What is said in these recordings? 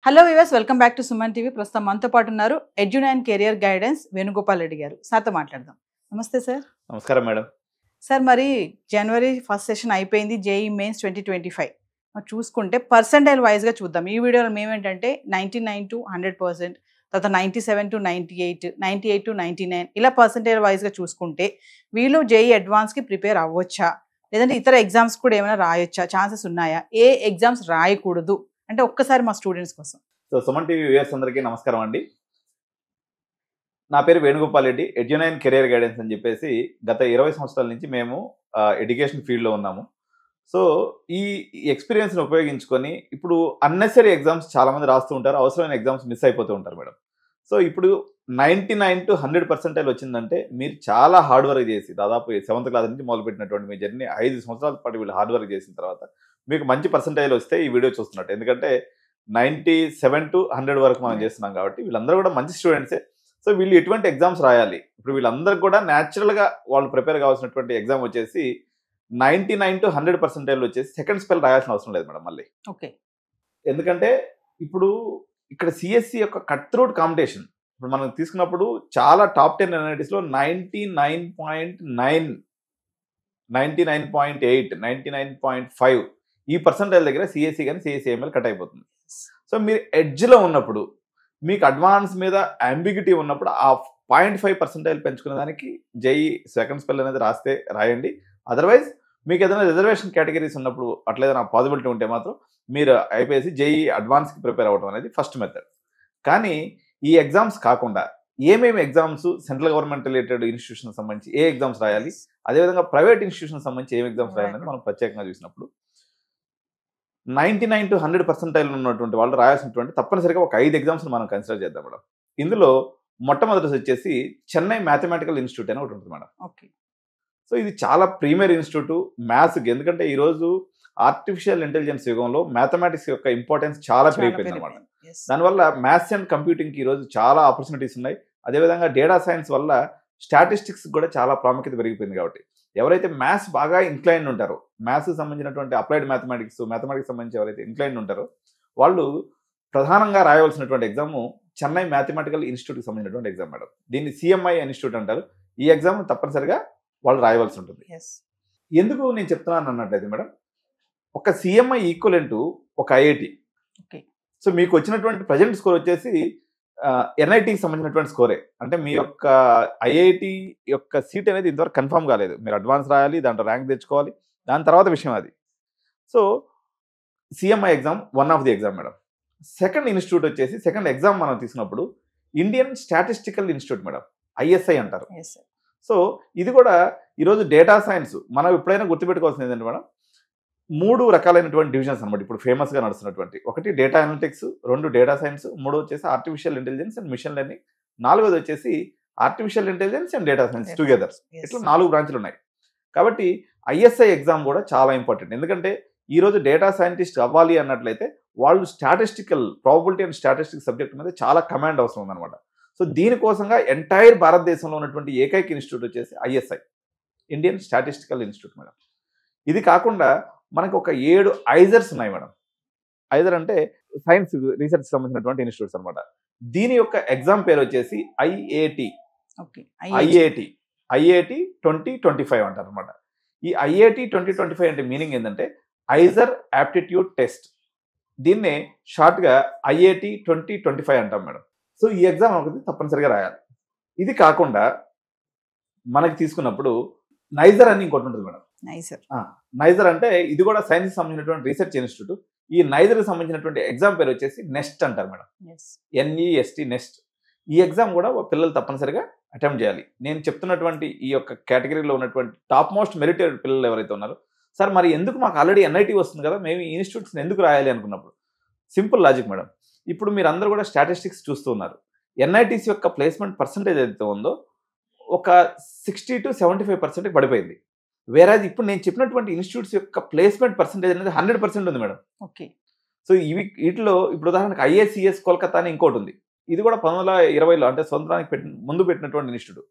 Hello viewers, welcome back to Suman TV. ప్రస్తుతం మనతో పాటు ఉన్నారు Edunine career guidance Venugopal Reddy గారు. సార్తో మాట్లాడదాం. నమస్తే సార్. నమస్కారం మేడం. సార్, మరి జనవరి ఫస్ట్ సెషన్ అయిపోయింది, జేఈ మెయిన్స్ 2025. చూసుకుంటే పర్సెంటైల్ వైజ్గా చూద్దాం. ఈ వీడియోలో మేమేంటంటే 99 to 100%, తర్వాత 97 to 98, 98 to 99 ఇలా పర్సెంటైల్ వైజ్గా చూసుకుంటే వీళ్ళు జేఈ అడ్వాన్స్కి ప్రిపేర్ అవ్వచ్చా, లేదంటే ఇతర ఎగ్జామ్స్ కూడా ఏమైనా రాయొచ్చా, ఛాన్సెస్ ఉన్నాయా, ఏ ఎగ్జామ్స్ రాయకూడదు అంటే ఒక్కసారి మా స్టూడెంట్స్ కోసం. సో సుమన్ టీవీ వ్యూయర్స్ అందరికీ నమస్కారం అండి. నా పేరు Venugopal Reddy, Edunine career guidance అని చెప్పేసి గత 20 సంవత్సరాల నుంచి మేము ఎడ్యుకేషన్ ఫీల్డ్లో ఉన్నాము. సో ఈ ఎక్స్పీరియన్స్ని ఉపయోగించుకొని ఇప్పుడు అన్నెసరీ ఎగ్జామ్స్ చాలామంది రాస్తూ ఉంటారు, అవసరమైన ఎగ్జామ్స్ మిస్ అయిపోతూ ఉంటారు మేడం. సో ఇప్పుడు 99 to 100% వచ్చిందంటే మీరు చాలా హార్డ్ వర్క్ చేసి, దాదాపు 7th క్లాస్ నుంచి మొదలుపెట్టినటువంటి మీ జర్నీ 5 సంవత్సరాల పాటు వీళ్ళు హార్డ్ వర్క్ చేసిన తర్వాత మీకు మంచి పర్సెంటేజ్ వస్తే ఈ వీడియో చూస్తున్నట్టు. ఎందుకంటే 97 to 100 వరకు మనం చేస్తున్నాం కాబట్టి వీళ్ళందరూ కూడా మంచి స్టూడెంట్సే. సో వీళ్ళు ఎటువంటి ఎగ్జామ్స్ రాయాలి, ఇప్పుడు వీళ్ళందరికీ కూడా న్యాచురల్గా వాళ్ళు ప్రిపేర్ కావాల్సినటువంటి ఎగ్జామ్ వచ్చేసి 99 to 100% వచ్చేసి సెకండ్ స్పెల్ రాయాల్సిన అవసరం లేదు మేడం మళ్ళీ. ఓకే. ఎందుకంటే ఇప్పుడు ఇక్కడ సిఎస్సి యొక్క కట్ త్రూట్ కాంపిటీషన్ ఇప్పుడు మనం తీసుకున్నప్పుడు చాలా టాప్ 10 ఎన్ఐటీస్లో 99.9, 99.8, 99.5 ఈ పర్సెంటేజ్ దగ్గర సిఎస్సి కానీ సిఎస్సిఎంఎల్ కట్ అయిపోతుంది. సో మీరు ఎడ్జ్లో ఉన్నప్పుడు, మీకు అడ్వాన్స్ మీద అంబిగ్యూటీ ఉన్నప్పుడు ఆ 0.5% పెంచుకునే దానికి జేఈ సెకండ్ స్పెల్ అనేది రాయండి. అదర్వైజ్ మీకు ఏదైనా రిజర్వేషన్ కేటగిరీస్ ఉన్నప్పుడు అట్లా ఏదైనా పాసిబిలిటీ ఉంటే మాత్రం మీరు అయిపోయేసి జేఈ అడ్వాన్స్కి ప్రిపేర్ అవ్వడం అనేది ఫస్ట్ మెథడ్. కానీ ఈ ఎగ్జామ్స్ కాకుండా ఏమేమి exams central government related institution సంబంధించి ఏ ఎగ్జామ్స్ రాయాలి, అదేవిధంగా ప్రైవేట్ ఇన్స్టిట్యూషన్ సంబంధించి ఏం ఎగ్జామ్స్ రాయాలని మనం ప్రత్యేకంగా చూసినప్పుడు 99 to 100% ఉన్నటువంటి వాళ్ళు రాయాల్సినటువంటి తప్పనిసరిగా ఒక 5 ఎగ్జామ్స్ మనం కన్సిడర్ చేద్దాం మేడం. ఇందులో మొట్టమొదటి వచ్చేసి చెన్నై మ్యాథమెటికల్ ఇన్స్టిట్యూట్ అని ఒకటి ఉంటుంది మేడం. ఓకే. సో ఇది చాలా ప్రీమియర్ ఇన్స్టిట్యూట్ మ్యాథ్స్కి, ఎందుకంటే ఈరోజు ఆర్టిఫిషియల్ ఇంటెలిజెన్స్ యుగంలో మ్యాథమెటిక్స్ యొక్క ఇంపార్టెన్స్ చాలా పెరిగిపోయింది అనమాట. దానివల్ల మ్యాథ్స్ అండ్ కంప్యూటింగ్కి ఈరోజు చాలా ఆపర్చునిటీస్ ఉన్నాయి. అదేవిధంగా డేటా సైన్స్ వల్ల స్టాటిస్టిక్స్ కూడా చాలా ప్రాముఖ్యత పెరిగిపోయింది. కాబట్టి ఎవరైతే మ్యాథ్స్ బాగా ఇంక్లైన్ ఉంటారో, మ్యాథ్స్కి సంబంధించినటువంటి అప్లైడ్ మ్యాథమెటిక్స్ సంబంధించి ఎవరైతే ఇంక్లైన్ ఉంటారో వాళ్ళు ప్రధానంగా రాయవలసినటువంటి ఎగ్జామ్ చెన్నై మ్యాథమెటికల్ ఇన్స్టిట్యూట్కి సంబంధించినటువంటి ఎగ్జామ్ మేడం. దీన్ని సిఎంఐ ఇన్స్టిట్యూట్ అంటారు. ఈ ఎగ్జామ్ తప్పనిసరిగా వాళ్ళు రాయవలసి ఉంటుంది. ఎందుకు నేను చెప్తున్నాను అన్నట్లయితే మేడం, ఒక సిఎంఐ ఈక్వలెంట్ ఒక ఐఐటి. సో మీకు వచ్చినటువంటి ప్రజెంట్ స్కోర్ వచ్చేసి ఎన్ఐటికి సంబంధించినటువంటి స్కోరే. అంటే మీ యొక్క ఐఐటి యొక్క సీట్ అనేది ఇంతవరకు కన్ఫర్మ్ కాలేదు. మీరు అడ్వాన్స్ రాయాలి, దాంట్లో ర్యాంక్ తెచ్చుకోవాలి, దాని తర్వాత విషయం అది. So CMI exam one of the exam madam. Second institute వచ్చేసి సెకండ్ ఎగ్జామ్ మనం తీసుకున్నప్పుడు Indian statistical institute madam, ISI అంటారు. సో ఇది కూడా ఈరోజు డేటా సైన్స్ మనం ఎప్పుడైనా గుర్తుపెట్టుకోవాల్సింది ఏంటంటే మేడం, 3 రకాలైనటువంటి డివిజన్స్ అనమాట ఇప్పుడు ఫేమస్గా నడుస్తున్నటువంటి. ఒకటి డేటా అనలిటిక్స్, 2 డేటా సైన్స్, 3 వచ్చేసి artificial intelligence and machine learning, 4వది వచ్చేసి artificial intelligence and data science together. ఇట్లా 4 బ్రాంచ్లు ఉన్నాయి. కాబట్టి ఐఎస్ఐ ఎగ్జామ్ కూడా చాలా ఇంపార్టెంట్. ఎందుకంటే ఈరోజు డేటా సైంటిస్ట్ అవ్వాలి అన్నట్లయితే వాళ్ళు statistical probability and statistics subject మీద చాలా కమాండ్ అవసరం ఉందన్నమాట. సో దీనికోసంగా ఎంటైర్ భారతదేశంలో ఉన్నటువంటి ఏకైక ఇన్స్టిట్యూట్ వచ్చేసి ISI, Indian statistical institute madam. ఇది కాకుండా మనకు ఒక 7 ఐజర్స్ ఉన్నాయి మేడం. ఐజర్ అంటే సైన్స్ రీసెర్చ్ సంబంధించినటువంటి ఇన్స్టిట్యూట్స్ అనమాట. దీని యొక్క ఎగ్జామ్ పేరు వచ్చేసి ఐఐటి 2025 అంటారు అనమాట. ఈ ఐఐటి 2025 అంటే మీనింగ్ ఏంటంటే ఐజర్ యాప్టిట్యూడ్ టెస్ట్. దీన్నే షార్ట్గా ఐఐటి 2025 అంటాం మేడం. సో ఈ ఎగ్జామ్ ఒకటి తప్పనిసరిగా రాయాలి. ఇది కాకుండా మనకి తీసుకున్నప్పుడు నైజర్ అని ఇంకోటి ఉంటుంది మేడం. నైజర్ అంటే ఇది కూడా సైన్స్ సంబంధించినటువంటి రీసెర్చ్ ఇన్స్టిట్యూట్. ఈ నైజర్కి సంబంధించినటువంటి ఎగ్జామ్ పేరు వచ్చేసి నెస్ట్ అంటారు మేడం, NEST నెస్ట్. ఈ ఎగ్జామ్ కూడా పిల్లలు తప్పనిసరిగా అటెంప్ట్ చేయాలి. నేను చెప్తున్నటువంటి ఈ యొక్క కేటగిరీలో ఉన్నటువంటి టాప్ మోస్ట్ మెరిటెడ్ పిల్లలు ఎవరైతే ఉన్నారో, సార్ మరి ఎందుకు మాకు ఆల్రెడీ ఎన్ఐటి వస్తుంది కదా, మేము ఈ ఇన్స్టిట్యూట్స్ని ఎందుకు రాయాలి అనుకున్నప్పుడు సింపుల్ లాజిక్ మేడం. ఇప్పుడు మీరు అందరూ కూడా స్టాటిస్టిక్స్ చూస్తున్నారు. ఎన్ఐటీస్ యొక్క ప్లేస్మెంట్ పర్సంటేజ్ ఏదైతే ఉందో ఒక 60 to 75% పడిపోయింది. వేరేది ఇప్పుడు నేను చెప్పినటువంటి ఇన్స్టిట్యూట్స్ యొక్క ప్లేస్మెంట్ పర్సంటేజ్ అనేది 100% ఉంది మేడం. ఓకే. సో వీటిలో ఇప్పుడు ఉదాహరణకు ఐఏసిఎస్ కోల్కతా అని ఇంకోటి ఉంది. ఇది కూడా 1920లో అంటే స్వతంత్రానికి ముందు పెట్టినటువంటి ఇన్స్టిట్యూట్.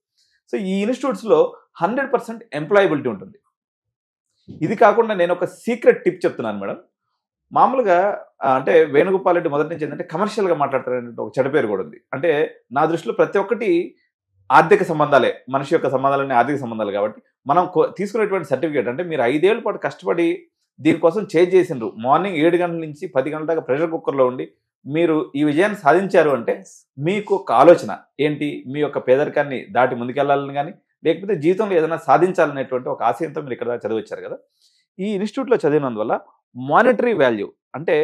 సో ఈ ఇన్స్టిట్యూట్స్లో 100% ఎంప్లాయబిలిటీ ఉంటుంది. ఇది కాకుండా నేను ఒక సీక్రెట్ టిప్ చెప్తున్నాను మేడం. మామూలుగా అంటే వేణుగోపాల్ రెడ్డి మొదటి నుంచి ఏంటంటే కమర్షియల్గా మాట్లాడతారనే ఒక చెడ్డ పేరు కూడా ఉంది. అంటే నా దృష్టిలో ప్రతి ఒక్కటి ఆర్థిక సంబంధాలే, మనిషి యొక్క సంబంధాలన్నీ ఆర్థిక సంబంధాలు కాబట్టి మనం తీసుకునేటువంటి సర్టిఫికేట్ అంటే మీరు 5 ఏళ్ల పాటు కష్టపడి దీనికోసం చేంజ్ చేసిండ్రు. మార్నింగ్ 7 గంటల నుంచి 10 గంటల దాకా ప్రెషర్ కుక్కర్లో ఉండి మీరు ఈ విజయాన్ని సాధించారు అంటే మీకు ఒక ఆలోచన ఏంటి, మీ యొక్క పేదరికాన్ని దాటి ముందుకెళ్లాలని కానీ లేకపోతే జీవితంలో ఏదైనా సాధించాలనేటువంటి ఒక ఆశయంతో మీరు ఇక్కడ చదివచ్చారు కదా. ఈ ఇన్స్టిట్యూట్లో చదివినందువల్ల మానిటరీ వాల్యూ అంటే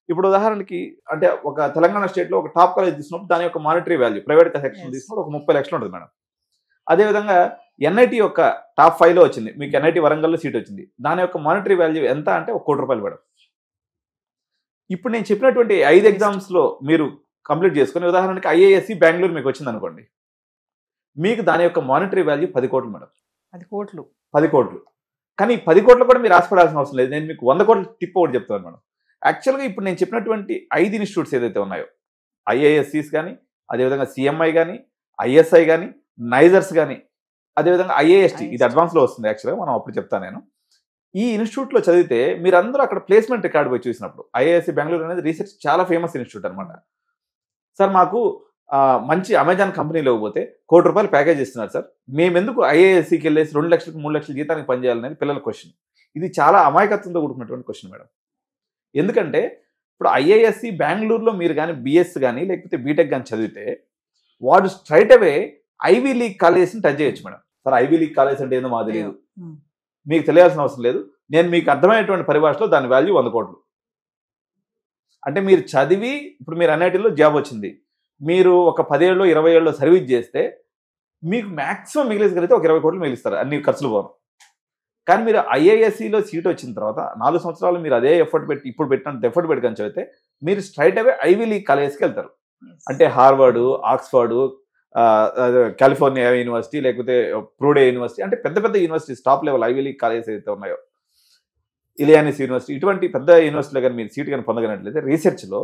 ఇప్పుడు ఉదాహరణకి అంటే ఒక తెలంగాణ స్టేట్లో ఒక టాప్ కాలేజ్ తీసుకున్నప్పుడు దాని యొక్క మానిటరీ వాల్యూ ప్రైవేట్ సెక్షన్ తీసుకున్నప్పుడు ఒక 30 లక్షలు ఉంటుంది మేడం. అదేవిధంగా ఎన్ఐటి యొక్క టాప్ 5లో వచ్చింది, మీకు ఎన్ఐటి వరంగల్లో సీట్ వచ్చింది, దాని యొక్క మానిటరీ వాల్యూ ఎంత అంటే 1 కోటి రూపాయలు మేడం. ఇప్పుడు నేను చెప్పినటువంటి 5 ఎగ్జామ్స్లో మీరు కంప్లీట్ చేసుకుని ఉదాహరణకి ఐఏఎస్సి బెంగళూరు మీకు వచ్చింది అనుకోండి, మీకు దాని యొక్క మానిటరీ వాల్యూ 10 కోట్లు మేడం. 10 కోట్లు. కానీ 10 కోట్లు కూడా మీరు ఆశపడాల్సిన అవసరం లేదు. నేను మీకు 100 కోట్ల టిప్ ఒకటి చెప్తాను మేడం. యాక్చువల్గా ఇప్పుడు నేను చెప్పినటువంటి 5 ఇన్స్టిట్యూట్స్ ఏదైతే ఉన్నాయో, ఐఏఎస్సీస్ కానీ, అదేవిధంగా సిఎంఐ కానీ, ఐఎస్ఐ కానీ, నైజర్స్ కానీ, అదేవిధంగా ఐఏఎస్టీ, ఇది అడ్వాన్స్లో వస్తుంది యాక్చువల్గా, మనం అప్పుడు చెప్తాను నేను. ఈ ఇన్స్టిట్యూట్లో చదివితే మీరందరూ అక్కడ ప్లేస్మెంట్ రికార్డు పోయి చూసినప్పుడు ఐఏఎస్సి బెంగళూరు అనేది రీసెర్చ్ చాలా ఫేమస్ ఇన్స్టిట్యూట్ అనమాట. సార్ మాకు మంచి అమెజాన్ కంపెనీలో పోతే 1 కోటి రూపాయలు ప్యాకేజ్ ఇస్తున్నారు సార్, మేము ఎందుకు ఐఏఎస్సికి వెళ్ళేసి 2 లక్షలకు 3 లక్షల జీతానికి పనిచేయాలనేది పిల్లల క్వశ్చన్. ఇది చాలా అమాయకత్వంతో కూడుకున్నటువంటి క్వశ్చన్ మేడం. ఎందుకంటే ఇప్పుడు ఐఏఎస్సి బెంగళూరులో మీరు కానీ బిఎస్ కానీ లేకపోతే బీటెక్ కానీ చదివితే వాడు స్ట్రైట్ అవే ఐవీ లీగ్ కాలేజెస్ని టచ్ చేయొచ్చు madam. Sir ivy league college అంటే ఏందో మాకు తెలియదు, మీకు తెలియాల్సిన అవసరం లేదు, నేను మీకు అర్థమయ్యేటువంటి పరిభాషలో దాని వాల్యూ 100 కోట్లు. అంటే మీరు చదివి ఇప్పుడు మీరు ఎన్ఐటీలో జాబ్ వచ్చింది, మీరు ఒక 10 ఏళ్ళు 20 ఏళ్ళు సర్వీస్ చేస్తే మీకు మ్యాక్సిమం మిగిలిసగలిగితే ఒక 20 కోట్లు మిగిలిస్తారు అన్ని ఖర్చులు పోను. కానీ మీరు ఐఏఎస్సిలో సీట్ వచ్చిన తర్వాత 4 సంవత్సరాలు మీరు అదే ఎఫర్ట్ పెట్టి ఇప్పుడు పెట్టినంత ఎఫర్ట్ పెట్టుకొని చదివితే మీరు స్ట్రైట్ అవే ఐవీ లీగ్ కాలేజ్కి వెళ్తారు. అంటే హార్వర్డ్, ఆక్స్ఫర్డ్, కాలిఫోర్నియా యూనివర్సిటీ, లేకపోతే ప్రూడే యూనివర్సిటీ, అంటే పెద్ద పెద్ద universities top level ivy league colleges ఏదైతే ఉన్నాయో, ఇలియానిస్ యూనివర్సిటీ, ఇటువంటి పెద్ద యూనివర్సిటీలో కానీ మీరు సీట్ కానీ పొందగలిగినట్లయితే రీసెర్చ్లో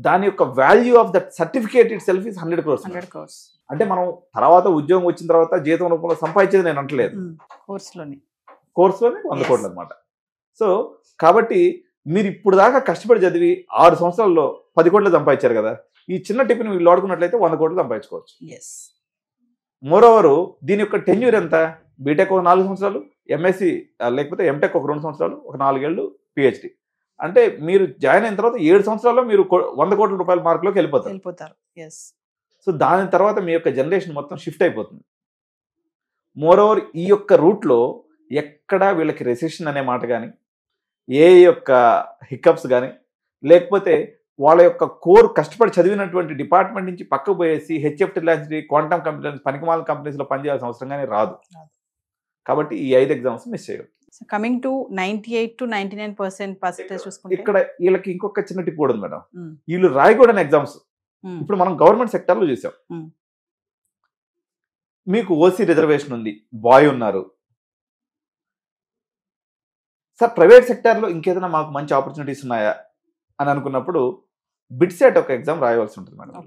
దాని యొక్క value of that certificate it self is 100 crores. అంటే మనం తర్వాత ఉద్యోగం వచ్చిన తర్వాత జీతం రూపంలో సంపాదించేది నేను అంటలేదు, కోర్సులోనే 100 కోట్లు అనమాట. సో కాబట్టి మీరు ఇప్పుడు దాకా కష్టపడి చదివి 6 సంవత్సరాల్లో 10 కోట్లు సంపాదించారు కదా, ఈ చిన్న టిప్ని వీళ్ళు వాడుకున్నట్లయితే 100 కోట్లు సంపాదించుకోవచ్చు. మోరోవరు దీని యొక్క టెన్యూర్ ఎంత, బీటెక్ ఒక 4 సంవత్సరాలు, ఎంఎస్సి లేకపోతే ఎంటెక్ ఒక 2 సంవత్సరాలు, ఒక 4 ఏళ్ళు పిహెచ్డి. అంటే మీరు జాయిన్ అయిన తర్వాత 7 సంవత్సరాల్లో మీరు 100 కోట్ల రూపాయల మార్కులోకి వెళ్ళిపోతారు. సో దాని తర్వాత మీ యొక్క జనరేషన్ మొత్తం షిఫ్ట్ అయిపోతుంది. మోరోవర్ ఈ యొక్క రూట్లో ఎక్కడా వీళ్ళకి రెసిషన్ అనే మాట కానీ, ఏ యొక్క హికప్స్ కానీ, లేకపోతే వాళ్ళ యొక్క కోర్ కష్టపడి చదివినటువంటి డిపార్ట్మెంట్ నుంచి పక్కకు పోయేసి హెచ్ఎఫ్టీ లాంటి క్వాంటమ్ కంపెనీస్ పనికిమాల కంపెనీస్లో పనిచేయాల్సిన అవసరం కానీ రాదు. కాబట్టి ఈ 5 ఎగ్జామ్స్ మిస్ చేయరు. కమింగ్ టు 98 to 99% పర్సెంటేజ్ చూసుకుంటే ఇక్కడ వీళ్ళకి ఇంకొక చిన్న టిప్ కూడా ఉంది మేడం. వీళ్ళు రాయకూడని ఎగ్జామ్స్ ఇప్పుడు మనం గవర్నమెంట్ సెక్టర్లో చూసాం. మీకు ఓసీ రిజర్వేషన్ ఉంది, బాయ్ ఉన్నారు సార్, ప్రైవేట్ సెక్టార్లో ఇంకేదైనా మాకు మంచి ఆపర్చునిటీస్ ఉన్నాయా అని అనుకున్నప్పుడు బిట్సెట్ ఒక ఎగ్జామ్ రాయవలసి ఉంటుంది మేడం.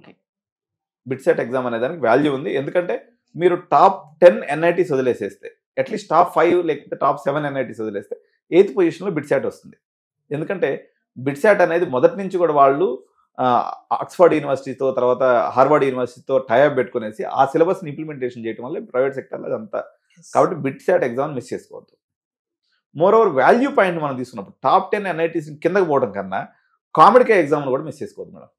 బిట్సెట్ ఎగ్జామ్ అనే దానికి వాల్యూ ఉంది. ఎందుకంటే మీరు టాప్ 10 ఎన్ఐటీస్ వదిలేసేస్తే, అట్లీస్ట్ టాప్ 5 లేకపోతే టాప్ 7 ఎన్ఐటీస్ వదిలేస్తే 8th పొజిషన్లో బిట్సాట్ వస్తుంది. ఎందుకంటే బిట్సాట్ అనేది మొదటి నుంచి కూడా వాళ్ళు ఆక్స్ఫర్డ్ యూనివర్సిటీతో తర్వాత హార్వర్డ్ యూనివర్సిటీతో టైఅప్ పెట్టుకునేసి ఆ సిలబస్ని ఇంప్లిమెంటేషన్ చేయడం వల్ల ప్రైవేట్ సెక్టర్లో అదంతా. కాబట్టి బిట్సాట్ ఎగ్జామ్ మిస్ చేసుకోవద్దు. మోరోవర్ వాల్యూ పాయింట్ మనం తీసుకున్నప్పుడు టాప్ 10 ఎన్ఐటీస్ కిందకి పోవడం కన్నా కామెడికే ఎగ్జామ్లు కూడా మిస్ చేసుకోవద్దు మేడం.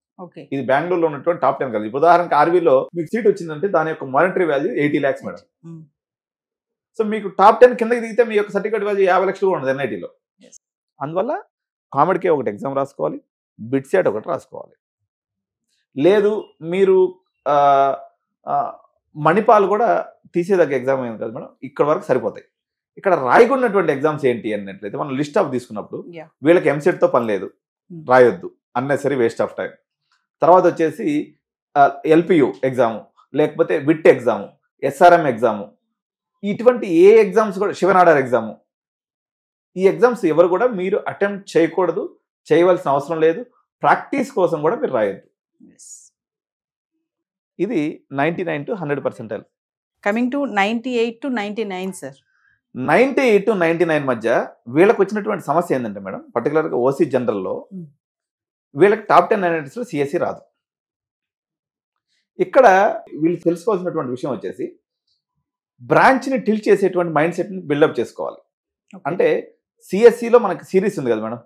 ఇది బెంగళూరులో ఉన్నటువంటి టాప్ 10 కాదు. ఉదాహరణకి ఆర్వీలో మీకు సీట్ వచ్చిందంటే దాని యొక్క monetary value 80 lakhs madam. So మీకు టాప్ 10 కిందకి దిగితే మీ యొక్క సర్టిఫికేట్ వాల్యూ 50 లక్షలు కూడా ఉండదు ఎన్ఐటీలో. అందువల్ల కామెడికే ఒకటి ఎగ్జామ్ రాసుకోవాలి, బిట్సాట్ ఒకటి రాసుకోవాలి. లేదు మీరు మణిపాల్ కూడా తీసేదగ్గ ఎగ్జామ్ ఏం కాదు మేడం, ఇక్కడ వరకు సరిపోతాయి. ఇక్కడ రాయకున్నటువంటి ఎగ్జామ్స్ ఏంటి అన్నట్లయితే మనం లిస్ట్ ఆఫ్ తీసుకున్నప్పుడు వీళ్ళకి ఎంసెట్తో పని లేదు, రాయొద్దు, అన్నెసరీ వేస్ట్ ఆఫ్ టైం. తర్వాత వచ్చేసి ఎల్పియు ఎగ్జాము, లేకపోతే విట్ ఎగ్జాము, ఎస్ఆర్ఎం ఎగ్జాము, ఇటువంటి ఏ ఎగ్జామ్స్ కూడా, శివనాడార్ ఎగ్జాము, ఈ ఎగ్జామ్స్ ఎవరు కూడా మీరు అటెంప్ట్ చేయకూడదు, చేయవలసిన అవసరం లేదు. ప్రాక్టీస్ కోసం కూడా మీరు రాయొద్దు. ఇది 99 to 100%. Coming to 98 to 99 sir, 98 to 99 మధ్య వీళ్ళకి వచ్చినటువంటి సమస్య ఏంటంటే మేడం, పర్టికులర్గా ఓసీ జనరల్లో వీళ్ళకి టాప్ 10 NITsలో సిఎస్సి రాదు. ఇక్కడ వీళ్ళు తెలుసుకోవాల్సినటువంటి విషయం వచ్చేసి బ్రాంచ్ని టిల్ట్ చేసేటువంటి మైండ్ సెట్ని బిల్డప్ చేసుకోవాలి. అంటే సిఎస్సిలో మనకి సిరీస్ ఉంది కదా మేడం,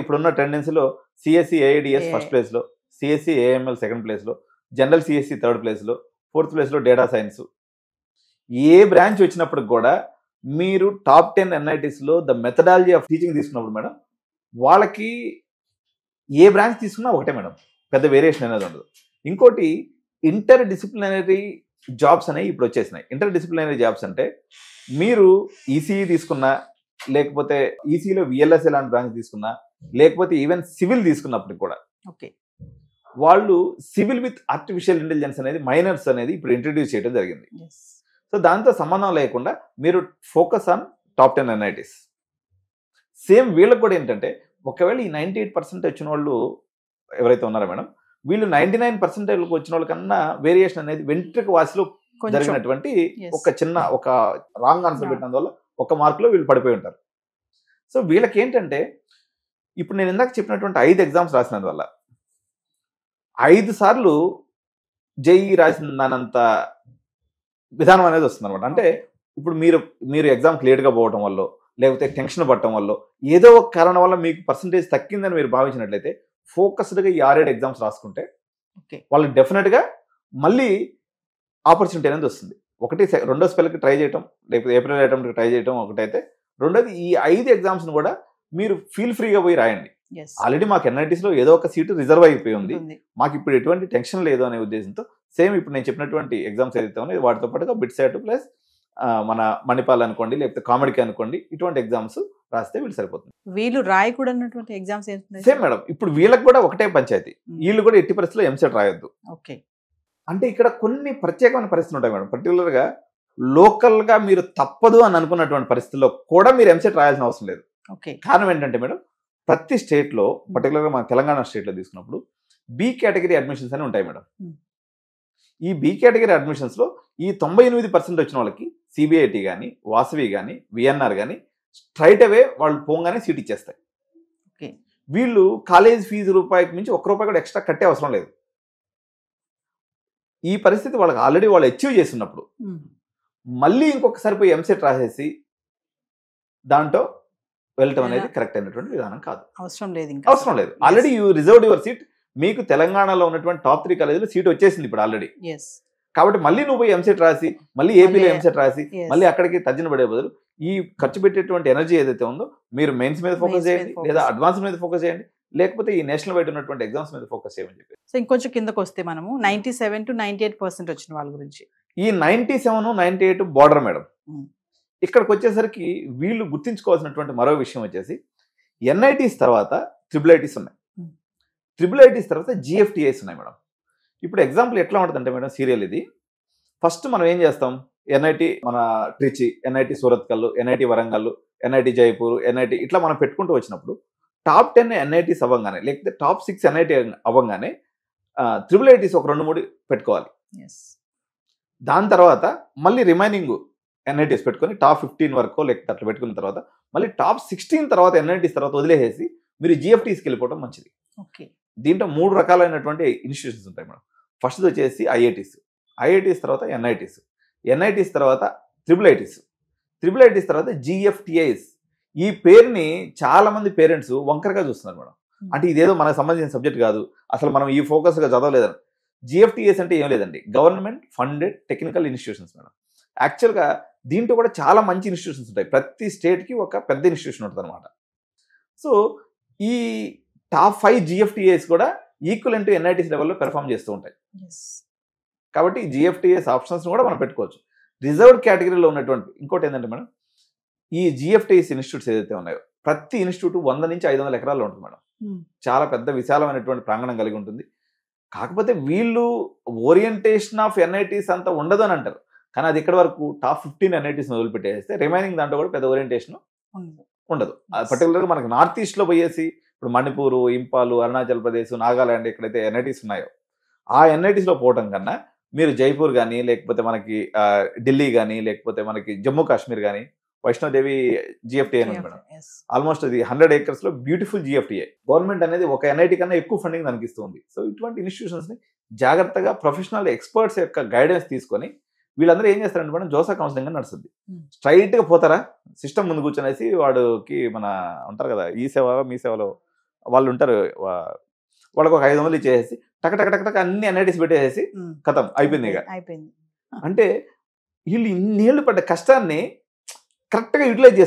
ఇప్పుడున్న టెండెన్సీలో సిఎస్సి ఏఐడిఎస్ ఫస్ట్ ప్లేస్లో, సిఎస్సి ఏఎంఎల్ సెకండ్ ప్లేస్లో, జనరల్ సిఎస్సి థర్డ్ ప్లేస్లో, ఫోర్త్ ప్లేస్లో డేటా సైన్స్. ఏ బ్రాంచ్ వచ్చినప్పుడు కూడా మీరు టాప్ 10 NITsలో ద మెథడాలజీ ఆఫ్ టీచింగ్ తీసుకున్నప్పుడు మేడం, వాళ్ళకి ఏ బ్రాంచ్ తీసుకున్నా ఒకటే మేడం, పెద్ద వేరియేషన్ అనేది ఉండదు. ఇంకోటి ఇంటర్ డిసిప్లినరీ జాబ్స్ అనేవి ఇప్పుడు వచ్చేసినాయి. ఇంటర్ డిసిప్లినరీ జాబ్స్ అంటే మీరు ఈసీఈ తీసుకున్నా, లేకపోతే ఈసీలో విఎల్ఎస్ఏ లాంటి బ్రాంచ్ తీసుకున్నా, లేకపోతే ఈవెన్ సివిల్ తీసుకున్నప్పటికి కూడా వాళ్ళు సివిల్ విత్ ఆర్టిఫిషియల్ ఇంటెలిజెన్స్ అనేది మైనర్స్ అనేది ఇప్పుడు ఇంట్రడ్యూస్ చేయడం జరిగింది. సో దాంతో సంబంధం లేకుండా మీరు focus on top 10 NITs. Same వీళ్ళకి కూడా ఏంటంటే ఒకవేళ ఈ 98% వచ్చిన వాళ్ళు ఎవరైతే ఉన్నారో మేడం, వీళ్ళు 99% వచ్చిన వాళ్ళకన్నా వేరియేషన్ అనేది వెంట్రుక వాసిలో జరిగినటువంటి ఒక రాంగ్ ఆన్సర్ పెట్టినందువల్ల ఒక మార్కులో వీళ్ళు పడిపోయి ఉంటారు. సో వీళ్ళకి ఏంటంటే ఇప్పుడు నేను ఇందాక చెప్పినటువంటి 5 ఎగ్జామ్స్ రాసినందువల్ల 5 సార్లు జేఈ రాసినంత విధానం అనేది వస్తుంది అనమాట. అంటే ఇప్పుడు మీరు ఎగ్జామ్ క్లియర్గా పోవటం వల్ల, లేకపోతే టెన్షన్ పడటం వల్ల, ఏదో ఒక కారణం వల్ల మీకు పర్సంటేజ్ తగ్గిందని మీరు భావించినట్లయితే ఫోకస్డ్గా ఈ 6-7 ఎగ్జామ్స్ రాసుకుంటే వాళ్ళకి డెఫినెట్గా మళ్ళీ ఆపర్చునిటీ అనేది వస్తుంది. ఒకటి రెండో స్పెల్కి ట్రై చేయటం, లేకపోతే ఏప్రిల్ అటెంప్ట్కి ట్రై చేయటం ఒకటైతే, రెండోది ఈ 5 ఎగ్జామ్స్ని కూడా మీరు ఫీల్ ఫ్రీగా పోయి రాయండి. ఆల్రెడీ మాకు NITsలో ఏదో ఒక సీటు రిజర్వ్ అయిపోయి ఉంది, మాకు ఇప్పుడు ఎటువంటి టెన్షన్ లేదు అనే ఉద్దేశంతో సేమ్ ఇప్పుడు నేను చెప్పినటువంటి ఎగ్జామ్స్ ఏదైతే ఉన్నాయో వాటితో పాటుగా బిట్సెట్ ప్లస్ మన మణిపాల్ అనుకోండి, లేకపోతే కామెడీకి అనుకోండి, ఇటువంటి ఎగ్జామ్స్ రాస్తే వీళ్ళు సరిపోతుంది. వీళ్ళు రాయకూడనటువంటి ఎగ్జామ్స్ సేమ్ మేడం, ఇప్పుడు వీళ్ళకి కూడా ఒకటే పంచాయతీ, వీళ్ళు కూడా ఎట్టి పరిస్థితుల్లో ఎంసెట్ రాయొద్దు. అంటే ఇక్కడ కొన్ని ప్రత్యేకమైన పరిస్థితులు ఉంటాయి మేడం. పర్టికులర్గా లోకల్గా మీరు తప్పదు అని అనుకున్నటువంటి పరిస్థితుల్లో కూడా మీరు ఎంసెట్ రాయాల్సిన అవసరం లేదు. కారణం ఏంటంటే మేడం, ప్రతి స్టేట్లో పర్టికులర్గా మన తెలంగాణ స్టేట్లో తీసుకున్నప్పుడు బి కేటగిరీ అడ్మిషన్స్ అని ఉంటాయి మేడం. ఈ బి కేటగిరీ అడ్మిషన్స్లో ఈ 98% వచ్చిన వాళ్ళకి సిబిఐటి కానీ, వాసవి కానీ, విఎన్ఆర్ కానీ స్ట్రైట్ అవే వాళ్ళు పోగానే సీట్ ఇచ్చేస్తాయి. వీళ్ళు కాలేజ్ ఫీజు రూపాయికి మించి ₹1 కూడా ఎక్స్ట్రా కట్టే అవసరం లేదు. ఈ పరిస్థితి వాళ్ళకి ఆల్రెడీ వాళ్ళు అచీవ్ చేస్తున్నప్పుడు మళ్ళీ ఇంకొకసారి పోయి ఎంసెట్ రాసేసి దాంట్లో వెళ్ళటం అనేది కరెక్ట్ అయినటువంటి విధానం కాదు. అవసరం లేదు. Already you reserved your seat. మీకు తెలంగాణలో ఉన్నటువంటి టాప్ 3 కాలేజీలో సీట్ వచ్చేసింది ఇప్పుడు ఆల్రెడీ. కాబట్టి మళ్ళీ నువ్వు పోయి ఎంసెట్ రాసి, మళ్ళీ ఏపీలో ఎంసెట్ రాసి, మళ్ళీ అక్కడికి తర్జన పడే బదులు ఈ ఖర్చు పెట్టేటువంటి ఎనర్జీ ఏదైతే ఉందో మీరు మెయిన్స్ మీద ఫోకస్ చేయండి, లేదా అడ్వాన్స్ మీద ఫోకస్ చేయండి, లేకపోతే ఈ నేషనల్ వైడ్ ఉన్నటువంటి ఎగ్జామ్స్ మీద ఫోకస్ చేయమని చెప్పి. సో ఇంకొంచెం కిందకు వస్తే మనము 97 to 98% వచ్చిన వాళ్ళ గురించి, ఈ 97, 98 బార్డర్ మేడం. ఇక్కడికి వచ్చేసరికి వీళ్ళు గుర్తించుకోవాల్సినటువంటి మరో విషయం వచ్చేసి NITs తర్వాత IIITs ఉన్నాయి, IIITs తర్వాత GFTIs ఉన్నాయి మేడం. ఇప్పుడు ఎగ్జాంపుల్ ఎట్లా ఉంటుందంటే మేడం, సీరియల్ ఇది. ఫస్ట్ మనం ఏం చేస్తాం, NIT మన Trichy, NIT Surathkal, NIT Warangal, NIT Jaipur, NIT ఇట్లా మనం పెట్టుకుంటూ వచ్చినప్పుడు టాప్ 10 NITs అవ్వగానే, లేకపోతే టాప్ 6 NIT అవ్వగానే IIITs ఒక 2-3 పెట్టుకోవాలి. దాని తర్వాత మళ్ళీ రిమైనింగ్ NITs పెట్టుకొని టాప్ 15 వరకు లేకపోతే అట్లా పెట్టుకున్న తర్వాత మళ్ళీ టాప్ 16 తర్వాత NITs తర్వాత వదిలేసేసి మీరు GFTస్కి వెళ్ళిపోవడం మంచిది. దీంట్లో 3 రకాలైనటువంటి ఇన్స్టిట్యూషన్స్ ఉంటాయి మేడం. ఫస్ట్ వచ్చేసి IITs తర్వాత NITs తర్వాత IIITs తర్వాత GFTIs. ఈ పేరుని చాలా మంది పేరెంట్స్ వంకరగా చూస్తున్నారు మేడం. అంటే ఇదేదో మనకు సంబంధించిన సబ్జెక్ట్ కాదు, అసలు మనం ఈ ఫోకస్గా చదవలేదని. GFTIs అంటే ఏం లేదండి, government funded technical institutions madam. యాక్చువల్గా దీంట్లో కూడా చాలా మంచి ఇన్స్టిట్యూషన్స్ ఉంటాయి. ప్రతి స్టేట్కి ఒక పెద్ద ఇన్స్టిట్యూషన్ ఉంటుంది అనమాట. సో ఈ టాప్ 5 GFTIs కూడా ఈక్వలెంట్ టు NITs లెవెల్లో పెర్ఫామ్ చేస్తూ ఉంటాయి. కాబట్టి GFTIs ఆప్షన్స్ కూడా మనం పెట్టుకోవచ్చు. రిజర్వ్డ్ కేటగిరీలో ఉన్నటువంటి ఇంకోటి ఏంటంటే మేడం, ఈ GFTIs ఇన్స్టిట్యూట్స్ ఏదైతే ఉన్నాయో ప్రతి ఇన్స్టిట్యూట్ 100 నుంచి 500 ఎకరాల్లో ఉంటుంది మేడం. చాలా పెద్ద విశాలమైనటువంటి ప్రాంగణం కలిగి ఉంటుంది. కాకపోతే వీళ్ళు ఓరియంటేషన్ ఆఫ్ NITs అంత ఉండదు అని అంటారు, కానీ అది ఇక్కడ వరకు టాప్ 15 NITs వదిలిపెట్టేస్తే రిమైనింగ్ దాంట్లో కూడా పెద్ద ఓరియంటేషన్ ఉండదు. పర్టికులర్గా మనకు నార్త్ ఈస్ట్లో పోయేసి ఇప్పుడు మణిపూర్, ఇంపాల్, అరుణాచల్ ప్రదేశ్, నాగాలాండ్ ఎక్కడైతే NITs ఉన్నాయో ఆ NITsలో పోవటం కన్నా మీరు జైపూర్ కానీ, లేకపోతే మనకి ఢిల్లీ కానీ, లేకపోతే మనకి జమ్మూ కాశ్మీర్ కానీ వైష్ణోదేవి జిఎఫ్టీఐ ఉంది మేడం. ఆల్మోస్ట్ అది 100 acres లో బ్యూటిఫుల్ జిఎఫ్టీఐ. గవర్నమెంట్ అనేది ఒక ఎన్ఐటి కన్నా ఎక్కువ ఫండింగ్ దానికి ఇస్తుంది. సో ఇటువంటి ఇన్స్టిట్యూషన్స్ ని జాగ్రత్తగా ప్రొఫెషనల్ ఎక్స్పర్ట్స్ యొక్క గైడెన్స్ తీసుకొని వీళ్ళందరూ ఏం చేస్తారంటే మేడం జోసా కౌన్సిలింగ్ అని నడుస్తుంది. స్ట్రైట్ గా పోతారా సిస్టమ్ ముందు కూర్చొనేసి వాడికి మన ఉంటారు కదా ఈ సేవ మీ సేవలో వాళ్ళు ఉంటారు, వాళ్ళకి ఒక 500 ఇచ్చేసి టక టక టక టక అన్ని ఎన్ఐటీస్ పెట్టేసి కథం అయిపోయింది. ఇక అంటే వీళ్ళు ఇన్నేళ్ళు పడ్డ కష్టాన్ని కరెక్ట్ గా యూటిలైజ్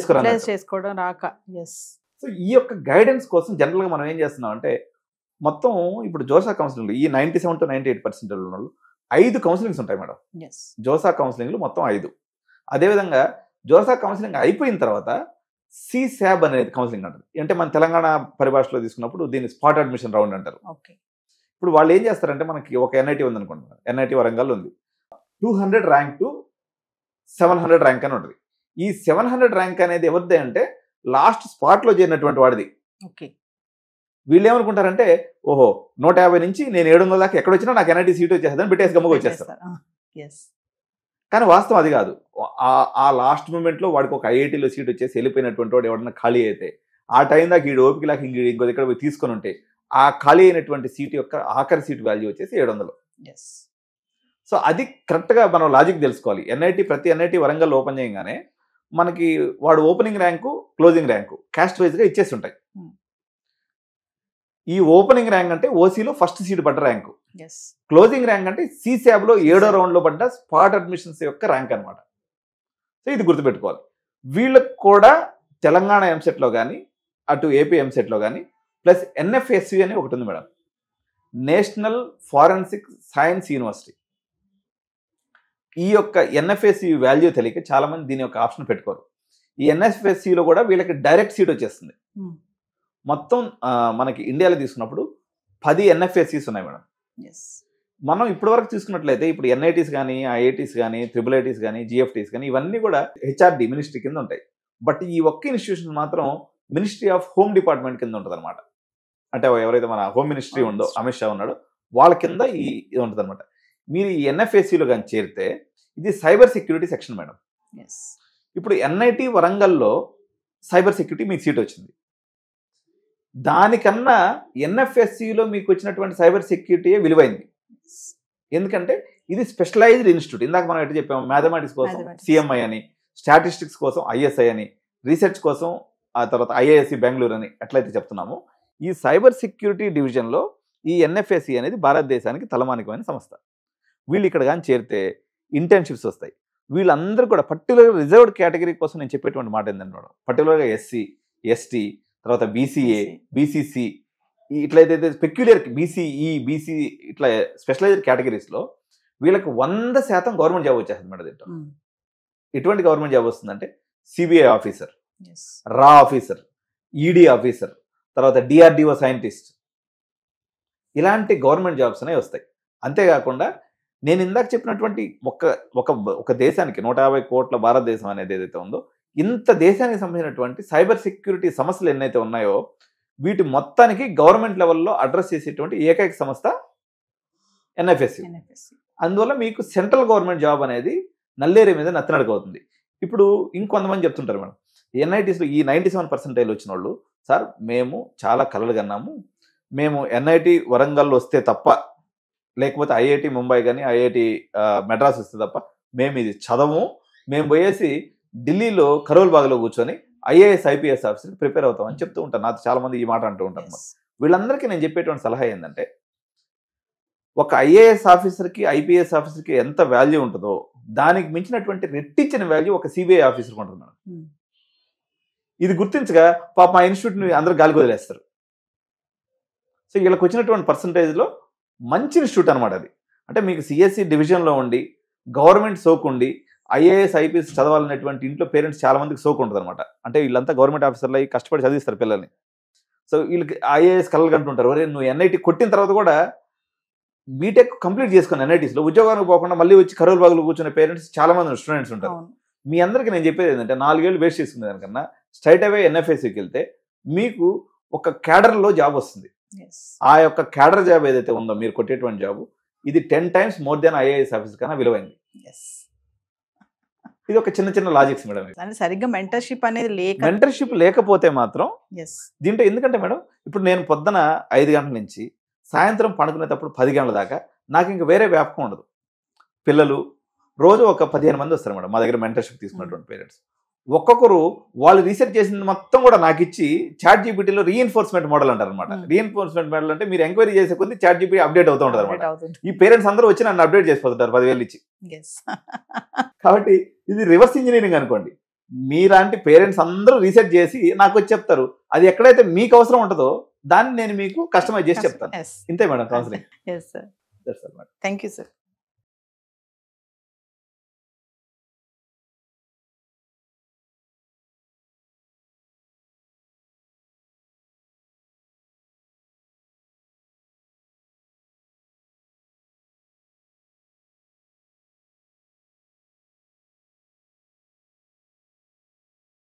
చేసుకోవడం రాక. సో ఈ యొక్క గైడెన్స్ కోసం జనరల్ గా మనం ఏం చేస్తున్నాం అంటే మొత్తం ఇప్పుడు జోసా కౌన్సిలింగ్ ఈ 97 to 98% ఉన్న వాళ్ళు 5 కౌన్సిలింగ్స్ ఉంటాయి మేడం. జోసా కౌన్సిలింగ్లు మొత్తం 5. అదేవిధంగా జోసా కౌన్సిలింగ్ అయిపోయిన తర్వాత సిశాబ్ అనేది కౌన్సిలింగ్ అంటారు. అంటే మన తెలంగాణ పరిభాషలో తీసుకున్నప్పుడు దీన్ని స్పాట్ అడ్మిషన్ రౌండ్ అంటారు. ఇప్పుడు వాళ్ళు ఏం చేస్తారంటే మనకి ఒక ఎన్ఐటి ఉంది అనుకుంటున్నారు, ఎన్ఐటి వరంగల్ ఉంది, 200 ర్యాంక్ టు 700 ర్యాంక్ అని ఉంటుంది. ఈ 700 ర్యాంక్ అనేది ఎవరిదే అంటే లాస్ట్ స్పాట్ లో చేరినటువంటి వాడిది. వీళ్ళు ఏమనుకుంటారంటే ఓహో 150 నుంచి నేను 700 దాకా ఎక్కడ వచ్చినా నాకు ఎన్ఐటి సీట్ వచ్చేస్తుందని పెట్టేసి గమ్మగా వచ్చేస్తారు. కానీ వాస్తవం అది కాదు. ఆ లాస్ట్ మూమెంట్ లో వాడికి ఒక ఐఐటీలో సీట్ వచ్చేసి వెళ్ళిపోయినటువంటి వాడు ఎవడన్నా ఖాళీ అయితే ఆ టైం దాకా ఈ ఓపిక లాగా ఇంకో దగ్గర పోయి తీసుకొని ఉంటే ఆ ఖాళీ అయినటువంటి సీట్ యొక్క ఆఖరి సీట్ వాల్యూ వచ్చేసి 700. సో అది కరెక్ట్ గా మనం లాజిక్ తెలుసుకోవాలి. ప్రతి ఎన్ఐటి వరంగల్ ఓపెన్ చేయగానే మనకి వాడు opening rank closing rank caste wise గా ఇచ్చేసి ఉంటాయి. ఈ ఓపెనింగ్ ర్యాంక్ అంటే ఓసీలో ఫస్ట్ సీట్ పడ్డ ర్యాంకు, క్లోజింగ్ ర్యాంక్ అంటే సిశాబ్ లో 7వ రౌండ్ లో పడ్డ స్పాట్ అడ్మిషన్స్ యొక్క ర్యాంక్ అనమాట. సో ఇది గుర్తుపెట్టుకోవాలి. వీళ్ళకి కూడా తెలంగాణ ఎంసెట్ లో కానీ అటు ఏపీ ఎంసెట్ లో కానీ ప్లస్ ఎన్ఎఫ్ఎస్సి అని ఒకటి ఉంది madam, national forensic science university. ఈ యొక్క ఎన్ఎఫ్ఎస్సి వాల్యూ తెలియక చాలా మంది దీని యొక్క ఆప్షన్ పెట్టుకోరు. ఈ ఎన్ఎఫ్ఎస్సిలో కూడా వీళ్ళకి డైరెక్ట్ సీట్ వచ్చేస్తుంది. మొత్తం మనకి ఇండియాలో తీసుకున్నప్పుడు 10 ఎన్ఎఫ్ఎస్సిస్ ఉన్నాయి మేడం. మనం ఇప్పటి వరకు తీసుకున్నట్లయితే ఇప్పుడు ఎన్ఐటీస్ కానీ ఐఐటీస్ కానీ ట్రిపుల్ కానీ జిఎఫ్టీస్ కానీ ఇవన్నీ కూడా హెచ్ఆర్డి మినిస్ట్రీ కింద ఉంటాయి. బట్ ఈ ఒక్క ఇన్స్టిట్యూషన్ మాత్రం మినిస్ట్రీ ఆఫ్ హోమ్ డిపార్ట్మెంట్ కింద ఉంటుంది అనమాట. అంటే ఎవరైతే మన హోమ్ మినిస్ట్రీ ఉందో అమిత్ షా ఉన్నాడో వాళ్ళ కింద ఇది ఉంటుంది అనమాట. మీరు ఈ ఎన్ఎఫ్ఎస్సిలో కానీ చేరితే ఇది సైబర్ సెక్యూరిటీ సెక్షన్ మేడం. ఇప్పుడు ఎన్ఐటి వరంగల్లో సైబర్ సెక్యూరిటీ మీకు సీట్ వచ్చింది, దానికన్నా ఎన్ఎఫ్ఎస్సిలో మీకు వచ్చినటువంటి సైబర్ సెక్యూరిటీయే విలువైంది. ఎందుకంటే ఇది స్పెషలైజ్డ్ ఇన్స్టిట్యూట్. ఇందాక మనం ఎట్లా చెప్పాము, మ్యాథమెటిక్స్ కోసం సిఎంఐ అని, స్టాటిస్టిక్స్ కోసం ఐఎస్ఐ అని, రీసెర్చ్ కోసం ఆ తర్వాత ఐఐఎస్సి బెంగళూరు అని ఎట్లయితే చెప్తున్నామో ఈ సైబర్ సెక్యూరిటీ డివిజన్లో ఈ ఎన్ఎఫ్ఎస్సి అనేది భారతదేశానికి తలమానికమైన సంస్థ. వీళ్ళు ఇక్కడ కానీ చేరితే ఇంటర్న్షిప్స్ వస్తాయి. వీళ్ళందరూ కూడా పర్టికులర్గా రిజర్వ్డ్ కేటగిరీ కోసం నేను చెప్పేటువంటి మాట ఏంటంటే పర్టికులర్గా ఎస్సీ, ఎస్టీ, తర్వాత బీసీఏ, బీసీసీ ఇట్లయితే పెక్యులర్ బీసీఈ, బీసీ ఇట్లా స్పెషలైజ్డ్ కేటగిరీస్లో వీళ్ళకి 100% గవర్నమెంట్ జాబ్ వచ్చేస్తుంది మేడం. దీంట్లో ఎటువంటి గవర్నమెంట్ జాబ్ వస్తుందంటే సిబిఐ ఆఫీసర్, రా ఆఫీసర్, ఈడీ ఆఫీసర్, తర్వాత డిఆర్డిఓ సైంటిస్ట్, ఇలాంటి గవర్నమెంట్ జాబ్స్ అనేవి వస్తాయి. అంతేకాకుండా నేను ఇందాక చెప్పినటువంటి ఒక దేశానికి 150 కోట్ల భారతదేశం అనేది ఏదైతే ఉందో ఇంత దేశానికి సంబంధించినటువంటి సైబర్ సెక్యూరిటీ సమస్యలు ఎన్నైతే ఉన్నాయో వీటి మొత్తానికి గవర్నమెంట్ లెవెల్లో అడ్రస్ చేసేటువంటి ఏకైక సంస్థ ఎన్ఎఫ్ఎస్సి. అందువల్ల మీకు సెంట్రల్ గవర్నమెంట్ జాబ్ అనేది నల్లేరు మీద నత్తనడక అవుతుంది. ఇప్పుడు ఇంకొంతమంది చెప్తుంటారు మేడం, ఎన్ఐటీస్లో ఈ 97% వచ్చిన వాళ్ళు, సార్ మేము చాలా కలలు కన్నాము, మేము ఎన్ఐటి వరంగల్ వస్తే తప్ప లేకపోతే ఐఐటి ముంబై కానీ ఐఐటి మెడ్రాస్ వస్తే తప్ప మేము ఇది చదవము, మేము పోయేసి ఢిల్లీలో కరోల్ బాగ్లో కూర్చొని ఐఏఎస్ ఐపీఎస్ ఆఫీసర్ ప్రిపేర్ అవుతామని చెప్తూ ఉంటారు. నాకు చాలా మంది ఈ మాట అంటూ ఉంటారు. వీళ్ళందరికీ నేను చెప్పేటువంటి సలహా ఏంటంటే ఒక ఐఏఎస్ ఆఫీసర్కి ఐపీఎస్ ఆఫీసర్కి ఎంత వాల్యూ ఉంటుందో దానికి మించినటువంటి రెట్టించిన వాల్యూ ఒక సిబిఐ ఆఫీసర్కి ఉంటుంది మేడం. ఇది గుర్తించగా పాప మా ఇన్స్టిట్యూట్ని అందరూ గాలికి వదిలేస్తారు. సో వీళ్ళకి వచ్చినటువంటి పర్సంటేజ్లో మంచి ఇన్స్టిట్యూట్ అనమాట అది. అంటే మీకు సిఎస్సి డివిజన్లో ఉండి గవర్నమెంట్ సోకుండి ఐఏఎస్ ఐపీఎస్ చదవాలనేటువంటి ఇంట్లో పేరెంట్స్ చాలా మందికి సోకు ఉంటుంది అనమాట. అంటే వీళ్ళంతా గవర్నమెంట్ ఆఫీసర్లు అయ్యి కష్టపడి చదివిస్తారు పిల్లల్ని. సో వీళ్ళకి ఐఏఎస్ కలలు కంటుంటారు. ఒరే నువ్వు ఎన్ఐటి కొట్టిన తర్వాత కూడా బీటెక్ కంప్లీట్ చేసుకుని ఎన్ఐటీస్లో ఉద్యోగానికి పోకుండా మళ్ళీ వచ్చి కరోల్ బాగులు కూర్చునే పేరెంట్స్ చాలా మంది స్టూడెంట్స్ ఉంటారు. మీ అందరికీ నేను చెప్పేది ఏంటంటే 4 ఏళ్ళు వేస్ట్ చేసుకునే దానికన్నా స్ట్రైట్ అవే ఎన్ఎఫ్ఎస్సికి వెళ్తే మీకు ఒక క్యాడర్లో జాబ్ వస్తుంది. ఆ యొక్క క్యాడర్ జాబ్ ఏదైతే ఉందో మీరు కొట్టేటువంటి జాబ్ ఇది 10 times more than IAS officer కన్నా విలువైంది. ఇది ఒక చిన్న చిన్న లాజిక్స్ మేడం. అంటే సరిగ్గా మెంటర్షిప్ అనేది లేక మెంటర్షిప్ లేకపోతే మాత్రం ఎస్ దీంట్లో ఎందుకంటే మేడం ఇప్పుడు నేను పొద్దున 5 గంటల నుంచి సాయంత్రం పడుకునేటప్పుడు 10 గంటల దాకా నాకు ఇంకా వేరే వ్యాపకం ఉండదు. పిల్లలు రోజు ఒక 15 మంది వస్తారు మేడం మా దగ్గర మెంటర్షిప్ తీసుకున్నటువంటి పేరెంట్స్. ఒక్కొక్కరు వాళ్ళు రీసెర్చ్ చేసింది మొత్తం కూడా నాకు ఇచ్చి చాట్ జీపీటీలో రీఎన్ఫోర్స్మెంట్ మోడల్ అంటారు అనమాట. రీఎన్ఫోర్స్మెంట్ మోడల్ అంటే మీరు ఎంక్వైరీ చేసే కొద్ది చాట్ జీపీటీ అప్డేట్ అవుతూ ఉంటుంది అనమాట. ఈ పేరెంట్స్ అందరూ వచ్చి నన్ను అప్డేట్ చేసిపోతుంటారు 10,000 ఇచ్చి. కాబట్టి ఇది రివర్స్ ఇంజనీరింగ్ అనుకోండి. మీలాంటి పేరెంట్స్ అందరూ రీసెర్చ్ చేసి నాకు వచ్చి చెప్తారు. అది ఎక్కడైతే మీకు అవసరం ఉంటుందో దాన్ని నేను మీకు కస్టమైజ్ చేసి చెప్తాను. ఇంతే madam counselling. Thank you sir.